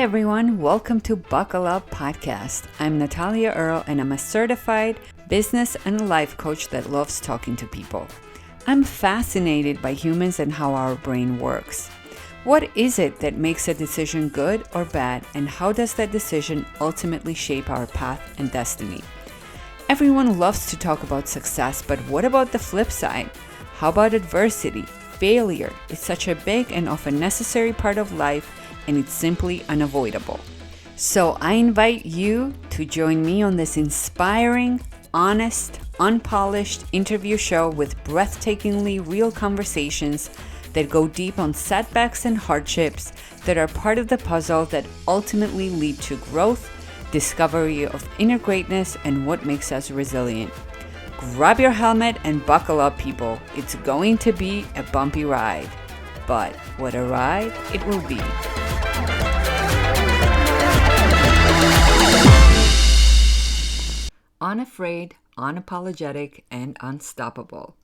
Hi everyone, welcome to Buckle Up Podcast. I'm Natalia Earle and I'm a certified business and life coach that loves talking to people. I'm fascinated by humans and how our brain works. What is it that makes a decision good or bad, and how does that decision ultimately shape our path and destiny? Everyone loves to talk about success, but what about the flip side? How about adversity? Failure is such a big and often necessary part of life, and it's simply unavoidable. So I invite you to join me on this inspiring, honest, unpolished interview show with breathtakingly real conversations that go deep on setbacks and hardships that are part of the puzzle that ultimately lead to growth, discovery of inner greatness, and what makes us resilient. Grab your helmet and buckle up, people. It's going to be a bumpy ride. But what a ride it will be. Unafraid, unapologetic, and unstoppable.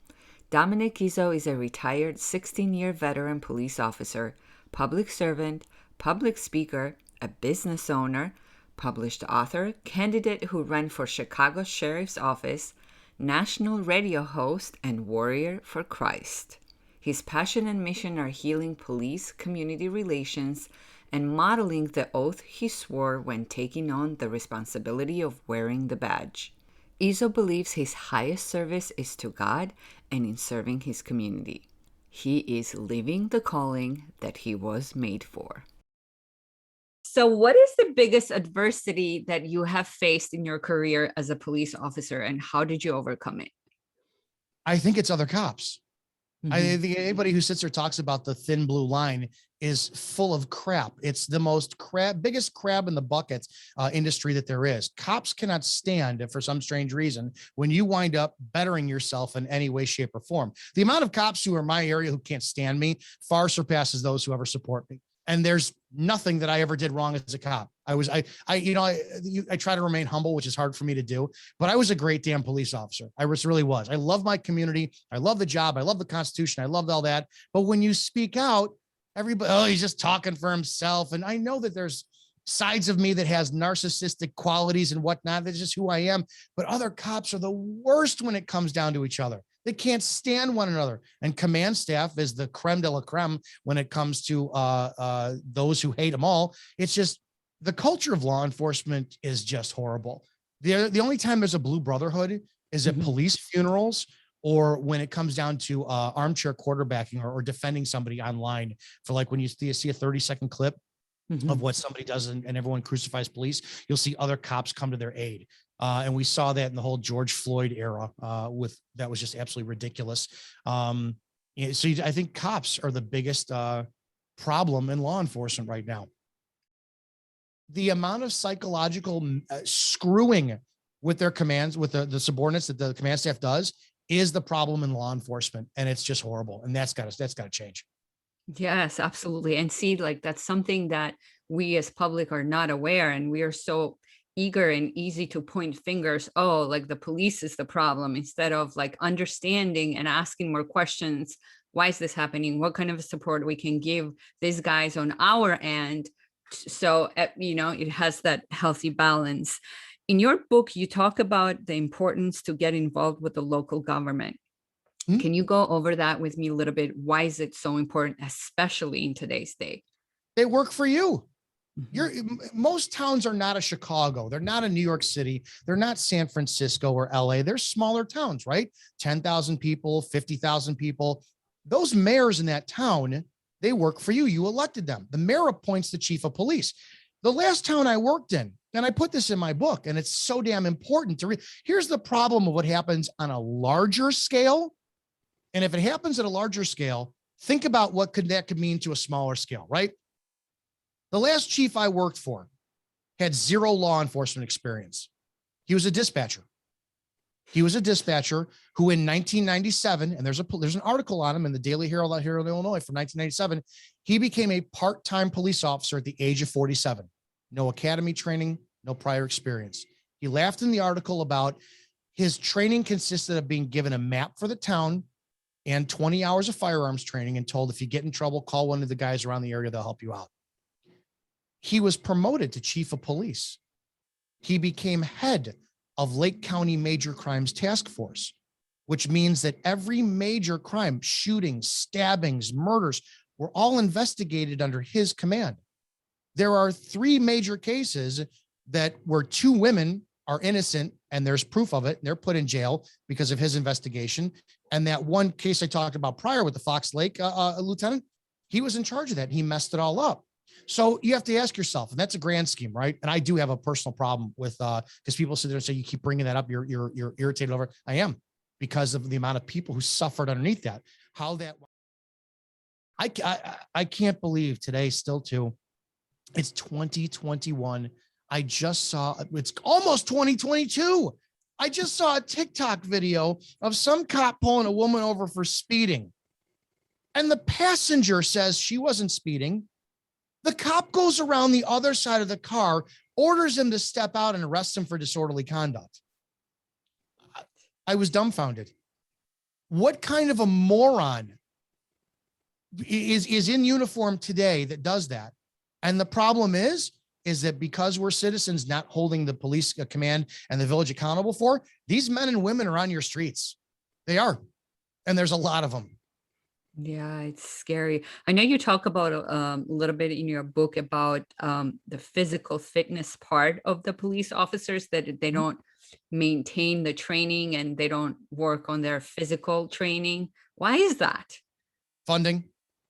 Dominic Gizzo is a retired 16-year veteran police officer, public servant, public speaker, a business owner, published author, candidate who ran for Chicago Sheriff's Office, national radio host, and warrior for Christ. His passion and mission are healing police community relations and modeling the oath he swore when taking on the responsibility of wearing the badge. Gizzo believes his highest service is to God and in serving his community. He is living the calling that he was made for. So what is the biggest adversity that you have faced in your career as a police officer, and how did you overcome it? I think it's other cops. I think anybody who sits there talks about the thin blue line is full of crap. It's the most biggest crab in the bucket industry that there is. Cops cannot stand, for some strange reason, when you wind up bettering yourself in any way, shape, or form. The amount of cops who are in my area who can't stand me far surpasses those who ever support me. And there's nothing that I ever did wrong as a cop. I try to remain humble, which is hard for me to do, but I was a great damn police officer. I really was. I love my community. I love the job. I love the Constitution. I loved all that. But when you speak out, everybody, oh, he's just talking for himself. And I know that there's sides of me that has narcissistic qualities and whatnot. That's just who I am. But other cops are the worst when it comes down to each other. They can't stand one another. And command staff is the creme de la creme when it comes to those who hate them all. It's just the culture of law enforcement is just horrible. The only time there's a blue brotherhood is at police funerals, or when it comes down to armchair quarterbacking or defending somebody online, for like when you see a 30-second clip of what somebody does and everyone crucifies police, you'll see other cops come to their aid. And we saw that in the whole George Floyd era that was just absolutely ridiculous. I think cops are the biggest problem in law enforcement right now. The amount of psychological screwing with their commands, with the subordinates that the command staff does, is the problem in law enforcement. And it's just horrible. And that's got to change. Yes, absolutely. And see, like, that's something that we as public are not aware, and we are so eager and easy to point fingers. Oh, like the police is the problem, instead of like understanding and asking more questions. Why is this happening? What kind of support we can give these guys on our end? So, it has that healthy balance. In your book, you talk about the importance to get involved with the local government. Can you go over that with me a little bit? Why is it so important, especially in today's day? They work for you. Most towns are not a Chicago. They're not a New York City. They're not San Francisco or LA. They're smaller towns, right? 10,000 people, 50,000 people. Those mayors in that town, they work for you. You elected them. The mayor appoints the chief of police. The last town I worked in, and I put this in my book, and it's so damn important to read. Here's the problem of what happens on a larger scale. And if it happens at a larger scale, think about what that could mean to a smaller scale, right? The last chief I worked for had zero law enforcement experience. He was a dispatcher. He was a dispatcher who in 1997, and there's an article on him in the Daily Herald out here in Illinois from 1997, he became a part-time police officer at the age of 47. No academy training, no prior experience. He laughed in the article about his training consisted of being given a map for the town and 20 hours of firearms training, and told if you get in trouble, call one of the guys around the area, they'll help you out. He was promoted to chief of police. He became head of Lake County Major Crimes Task Force, which means that every major crime, shootings, stabbings, murders, were all investigated under his command. There are 3 major cases that where 2 women are innocent and there's proof of it, and they're put in jail because of his investigation. And that one case I talked about prior with the Fox Lake lieutenant, he was in charge of that. He messed it all up. So you have to ask yourself, and that's a grand scheme, right? And I do have a personal problem with because people sit there and say, you keep bringing that up, you're irritated over it. I am, because of the amount of people who suffered underneath that. How that I can't believe today still too. It's 2021. I just saw, it's almost 2022. I just saw a TikTok video of some cop pulling a woman over for speeding. And the passenger says she wasn't speeding. The cop goes around the other side of the car, orders him to step out and arrest him for disorderly conduct. I was dumbfounded. What kind of a moron is in uniform today that does that? And the problem is that because we're citizens not holding the police command and the village accountable for, these men and women are on your streets. They are. And there's a lot of them. Yeah, it's scary. I know you talk about a little bit in your book about the physical fitness part of the police officers, that they don't maintain the training and they don't work on their physical training. Why is that? Funding,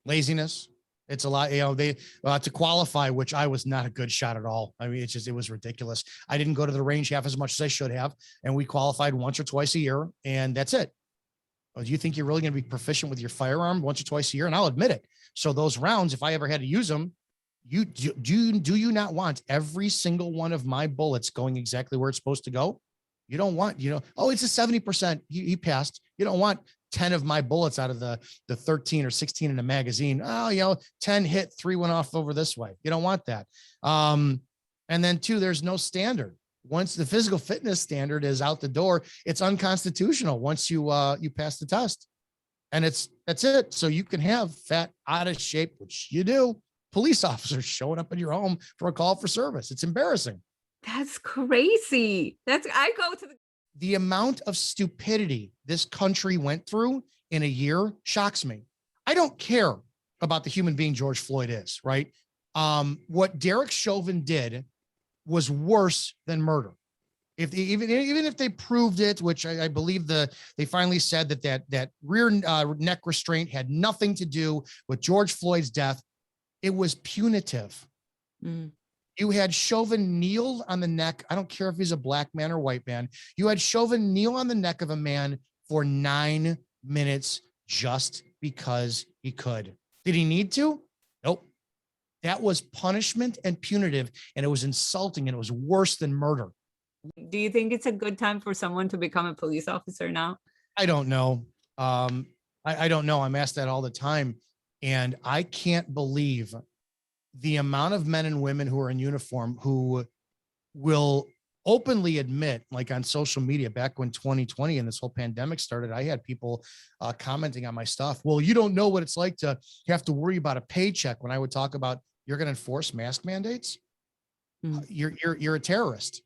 laziness. It's a lot, they to qualify, which I was not a good shot at all. I mean, it was ridiculous. I didn't go to the range half as much as I should have. And we qualified once or twice a year, and that's it. Well, do you think you're really going to be proficient with your firearm once or twice a year? And I'll admit it. So those rounds, if I ever had to use them, do you not want every single one of my bullets going exactly where it's supposed to go? You don't want, oh, it's a 70%. He passed. You don't want 10 of my bullets out of the 13 or 16 in a magazine. Oh, 10 hit, 3 went off over this way. You don't want that. And then 2, there's no standard. Once the physical fitness standard is out the door, it's unconstitutional once you pass the test. And that's it. So you can have fat, out of shape, which you do, police officers showing up at your home for a call for service. It's embarrassing. That's crazy. I go to the amount of stupidity this country went through in a year shocks me. I don't care about the human being George Floyd is, right? What Derek Chauvin did was worse than murder. Even if they proved it, which I believe they finally said that rear neck restraint had nothing to do with George Floyd's death, it was punitive. You had Chauvin kneel on the neck. I don't care if he's a black man or white man. You had Chauvin kneel on the neck of a man for 9 minutes just because he could. Did he need to? Nope. That was punishment and punitive, and it was insulting, and it was worse than murder. Do you think it's a good time for someone to become a police officer now? I don't know. I don't know. I'm asked that all the time, and I can't believe the amount of men and women who are in uniform who will openly admit, like on social media back when 2020 and this whole pandemic started, I had people commenting on my stuff. Well, you don't know what it's like to have to worry about a paycheck. When I would talk about, you're going to enforce mask mandates. You're a terrorist.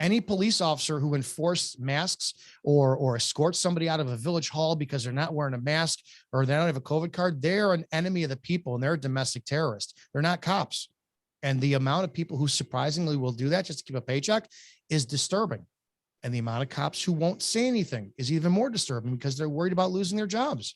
Any police officer who enforces masks or escorts somebody out of a village hall because they're not wearing a mask or they don't have a COVID card, they're an enemy of the people and they're a domestic terrorist. They're not cops. And the amount of people who surprisingly will do that just to keep a paycheck is disturbing. And the amount of cops who won't say anything is even more disturbing because they're worried about losing their jobs.